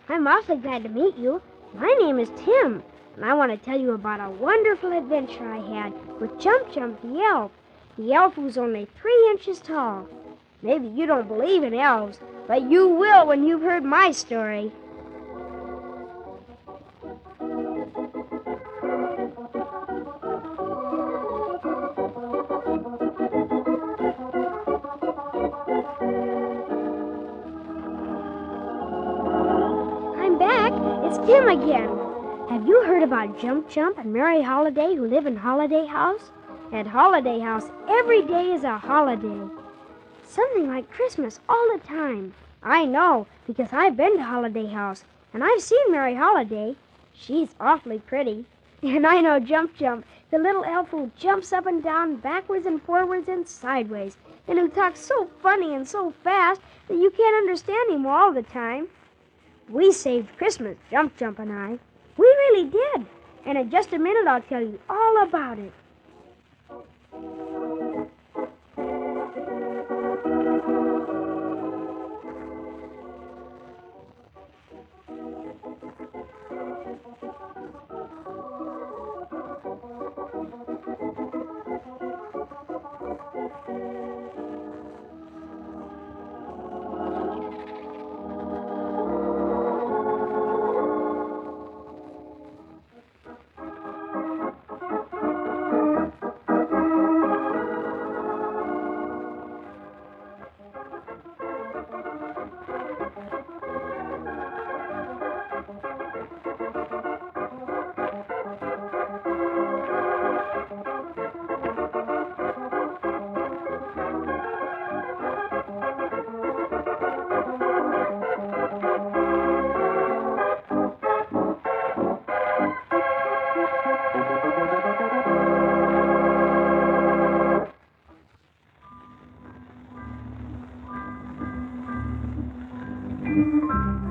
I'm awfully glad to meet you. My name is Tim, and I want to tell you about a wonderful adventure I had with Jump Jump the elf. The elf who's only 3 inches tall. Maybe you don't believe in elves, but you will when you've heard my story. I'm back. It's Tim again. Have you heard about Jump Jump and Mary Holiday who live in Holiday House? At Holiday House, every day is a holiday. Something like Christmas all the time. I know, because I've been to Holiday House, and I've seen Mary Holiday. She's awfully pretty. And I know Jump Jump, the little elf who jumps up and down, backwards and forwards and sideways, and who talks so funny and so fast that you can't understand him all the time. We saved Christmas, Jump Jump and I. We really did. And in just a minute, I'll tell you all about it.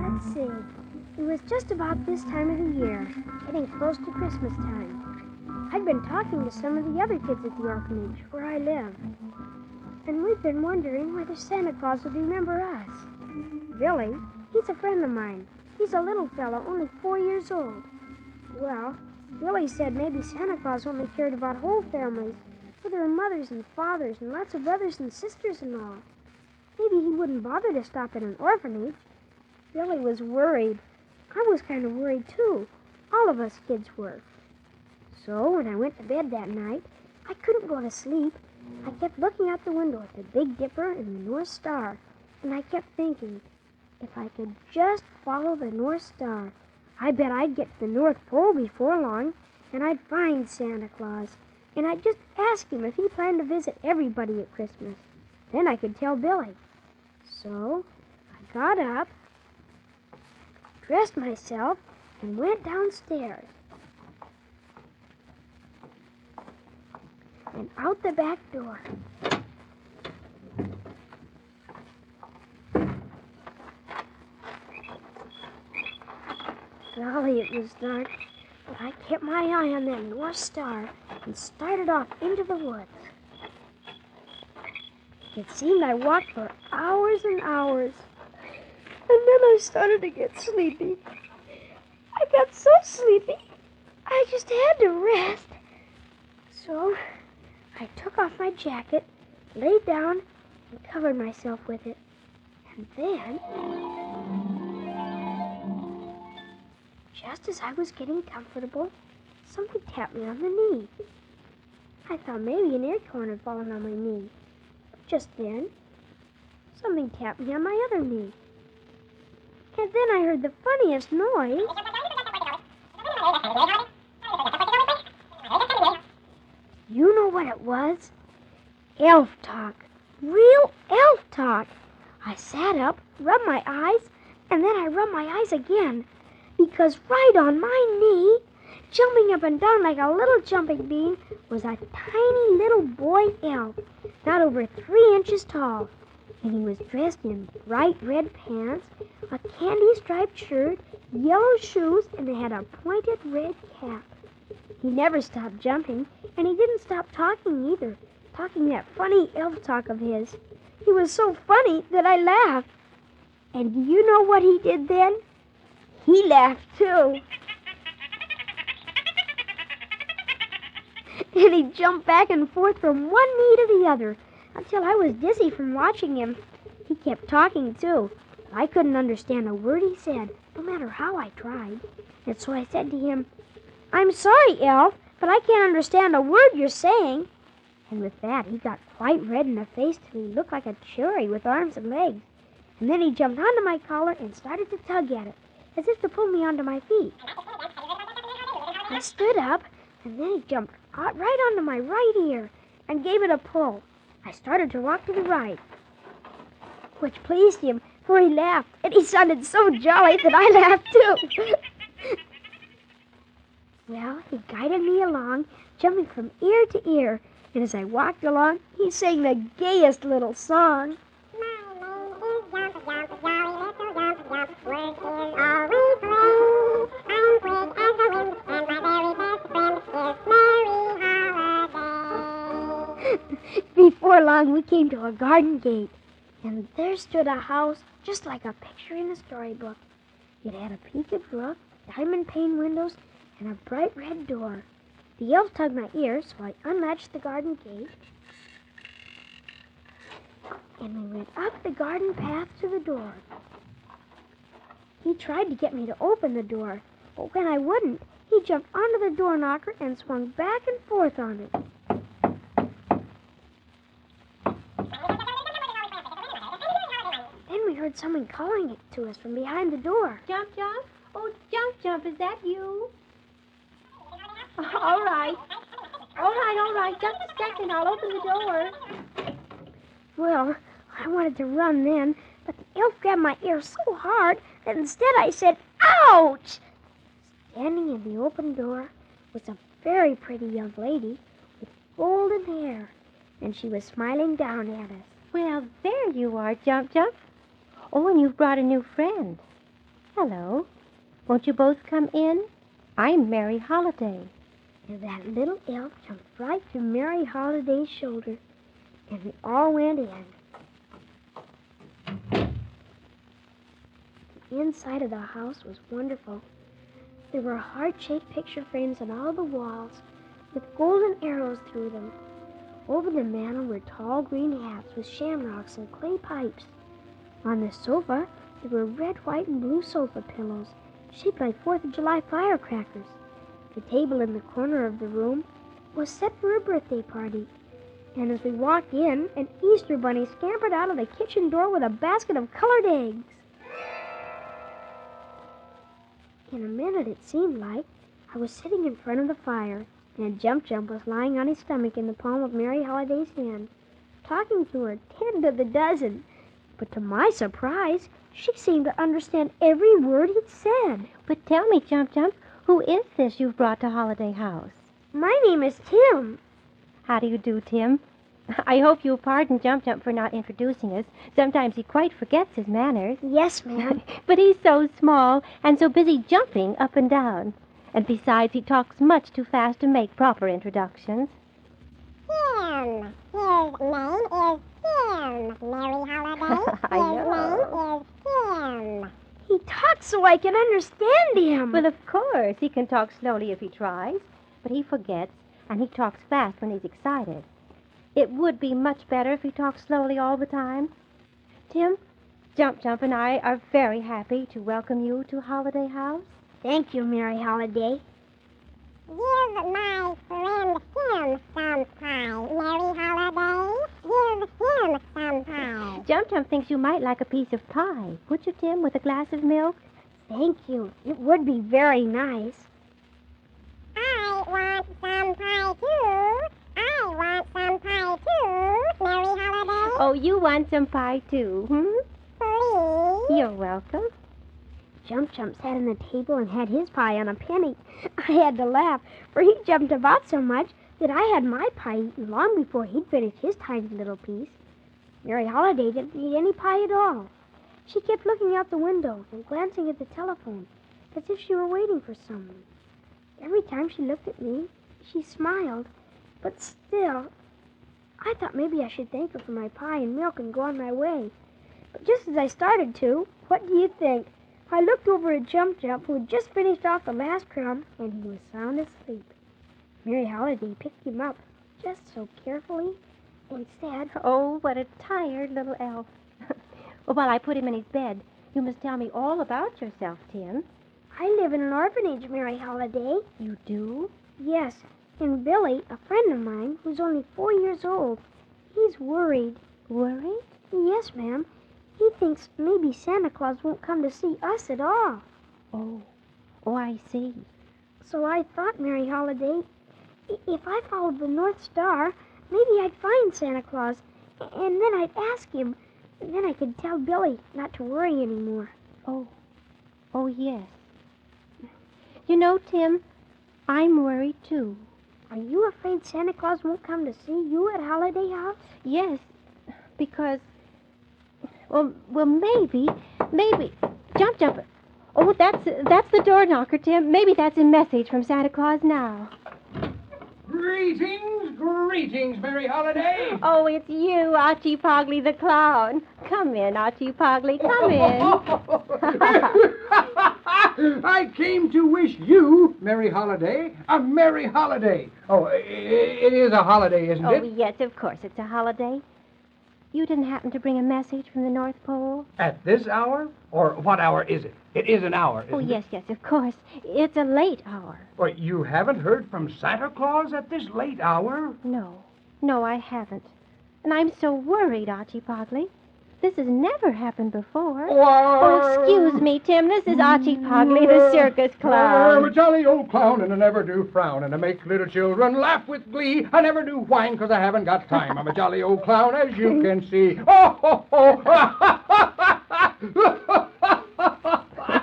Let's see. It was just about this time of the year, getting close to Christmas time. I'd been talking to some of the other kids at the orphanage where I live, and we'd been wondering whether Santa Claus would remember us. Billy, he's a friend of mine. He's a little fellow, only 4 years old. Well, Billy said maybe Santa Claus only cared about whole families, where there were mothers and fathers and lots of brothers and sisters and all. Maybe he wouldn't bother to stop at an orphanage. Billy was worried. I was kind of worried, too. All of us kids were. So when I went to bed that night, I couldn't go to sleep. I kept looking out the window at the Big Dipper and the North Star, and I kept thinking, if I could just follow the North Star, I bet I'd get to the North Pole before long, and I'd find Santa Claus, and I'd just ask him if he planned to visit everybody at Christmas. Then I could tell Billy. So I got up, dressed myself, and went downstairs. And out the back door. Golly, it was dark, but I kept my eye on that North Star and started off into the woods. It seemed I walked for hours and hours, and then I started to get sleepy. I got so sleepy, I just had to rest. So I took off my jacket, laid down, and covered myself with it. And then, just as I was getting comfortable, something tapped me on the knee. I thought maybe an acorn had fallen on my knee. But just then, something tapped me on my other knee. And then I heard the funniest noise. You know what it was? Elf talk. Real elf talk. I sat up, rubbed my eyes, and then I rubbed my eyes again. Because right on my knee, jumping up and down like a little jumping bean, was a tiny little boy elf, not over 3 inches tall. And he was dressed in bright red pants, a candy-striped shirt, yellow shoes, and he had a pointed red cap. He never stopped jumping, and he didn't stop talking either, talking that funny elf talk of his. He was so funny that I laughed. And do you know what he did then? he laughed too. And he jumped back and forth from one knee to the other until I was dizzy from watching him. He kept talking too. I couldn't understand a word he said, no matter how I tried. And so I said to him, "I'm sorry, Elf, but I can't understand a word you're saying." And with that, he got quite red in the face till he looked like a cherry with arms and legs. And then he jumped onto my collar and started to tug at it, as if to pull me onto my feet. I stood up, and then he jumped right onto my right ear and gave it a pull. I started to walk to the right, which pleased him, for he laughed, and he sounded so jolly that I laughed too. Well, he guided me along, jumping from ear to ear, and as I walked along, he sang the gayest little song. Before long, we came to a garden gate, and there stood a house just like a picture in a storybook. It had a peaked roof, diamond pane windows, and a bright red door. The elf tugged my ears, so I unlatched the garden gate, and we went up the garden path to the door. He tried to get me to open the door, but when I wouldn't, he jumped onto the door knocker and swung back and forth on it. Then we heard someone calling it to us from behind the door. Jump, Jump? Oh, Jump, Jump, is that you? All right. Just a second, I'll open the door. Well, I wanted to run then, but the elf grabbed my ear so hard that instead I said, "Ouch!" Standing in the open door was a very pretty young lady with golden hair, and she was smiling down at us. Well, there you are, Jump, Jump. Oh, and you've brought a new friend. Hello. Won't you both come in? I'm Mary Holiday. And that little elf jumped right to Mary Holiday's shoulder, and we all went in. The inside of the house was wonderful. There were heart-shaped picture frames on all the walls, with golden arrows through them. Over the mantel were tall green hats with shamrocks and clay pipes. On the sofa, there were red, white, and blue sofa pillows, shaped like 4th of July firecrackers. The table in the corner of the room was set for a birthday party. And as we walked in, an Easter bunny scampered out of the kitchen door with a basket of colored eggs. In a minute, it seemed like, I was sitting in front of the fire, and Jump Jump was lying on his stomach in the palm of Mary Holiday's hand, talking to her 10 to the dozen. But to my surprise, she seemed to understand every word he'd said. But tell me, Jump, Jump, who is this you've brought to Holiday House? My name is Tim. How do you do, Tim? I hope you'll pardon Jump Jump for not introducing us. Sometimes he quite forgets his manners. Yes, ma'am. But he's so small and so busy jumping up and down. And besides, he talks much too fast to make proper introductions. Tim. His name is Tim. Mary Holiday. I know. His name is Tim. He talks so I can understand him. Well, of course, he can talk slowly if he tries, but he forgets, and he talks fast when he's excited. It would be much better if he talked slowly all the time. Tim, Jump Jump and I are very happy to welcome you to Holiday House. Thank you, Mary Holiday. Give my friend Tim some pie, Mary Holiday. Give him some pie. Jump Jump thinks you might like a piece of pie. Would you, Tim, with a glass of milk? Thank you. It would be very nice. I want some pie, too. I want some pie, too, Mary Holiday. Oh, you want some pie, too, Please. You're welcome. Jump Jump sat on the table and had his pie on a penny. I had to laugh, for he jumped about so much that I had my pie eaten long before he'd finished his tiny little piece. Mary Holiday didn't eat any pie at all. She kept looking out the window and glancing at the telephone, as if she were waiting for someone. Every time she looked at me, she smiled, but still, I thought maybe I should thank her for my pie and milk and go on my way. But just as I started to, what do you think? I looked over at Jump Jump, who had just finished off the last crumb, and he was sound asleep. Mary Holiday picked him up just so carefully and said, Oh, what a tired little elf. Well, while I put him in his bed, you must tell me all about yourself, Tim. I live in an orphanage, Mary Holiday. You do? Yes, and Billy, a friend of mine, who's only 4 years old, he's worried. Worried? Yes, ma'am. He thinks maybe Santa Claus won't come to see us at all. Oh, I see. So I thought, Mary Holiday, if I followed the North Star, maybe I'd find Santa Claus, and then I'd ask him, and then I could tell Billy not to worry anymore. Oh, yes. You know, Tim, I'm worried, too. Are you afraid Santa Claus won't come to see you at Holiday House? Yes, because, well, maybe, Jump Jump. Oh, that's the door knocker, Tim. Maybe that's a message from Santa Claus now. Greetings, Merry Holiday. Oh, it's you, Archie Pogley the clown. Come in, Archie Pogley, come in. I came to wish you, Merry Holiday, a Merry Holiday. Oh, it is a holiday, isn't it? Oh, yes, of course, it's a holiday. You didn't happen to bring a message from the North Pole? At this hour? Or what hour is it? It is an hour, isn't it? Yes, of course. It's a late hour. Well, you haven't heard from Santa Claus at this late hour? No, I haven't. And I'm so worried, Archie Pogley. This has never happened before. Oh, excuse me, Tim. This is Archie Pogley, the circus clown. I'm a jolly old clown, and I never do frown, and I make little children laugh with glee. I never do whine, because I haven't got time. I'm a jolly old clown, as you can see. Oh, ho, ho.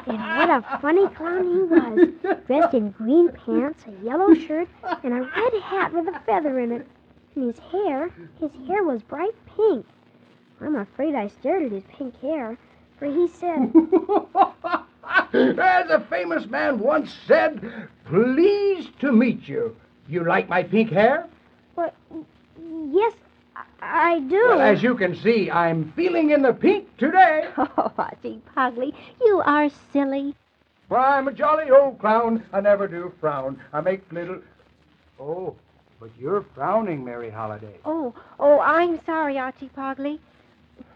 And what a funny clown he was, dressed in green pants, a yellow shirt, and a red hat with a feather in it. And his hair was bright pink. I'm afraid I stared at his pink hair, for he said, as a famous man once said, pleased to meet you. You like my pink hair? Well, yes, I do. Well, as you can see, I'm feeling in the pink today. Oh, Archie Pogley, you are silly. For I'm a jolly old clown, I never do frown. I make little... Oh, but you're frowning, Merry Holiday. Oh, I'm sorry, Archie Pogley.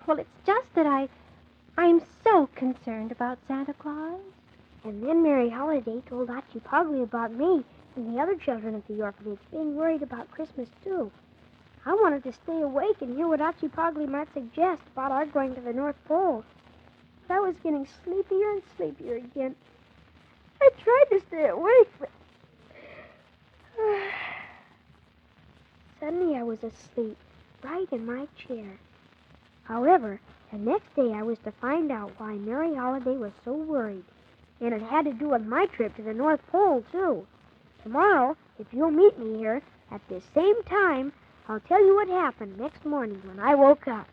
Well, it's just that I'm so concerned about Santa Claus. And then Mary Holiday told Archie Pogley about me and the other children at the orphanage being worried about Christmas, too. I wanted to stay awake and hear what Archie Pogley might suggest about our going to the North Pole. But I was getting sleepier and sleepier again. I tried to stay awake, but... Suddenly I was asleep, right in my chair. However, the next day I was to find out why Mary Holiday was so worried. And it had to do with my trip to the North Pole, too. Tomorrow, if you'll meet me here at this same time, I'll tell you what happened next morning when I woke up.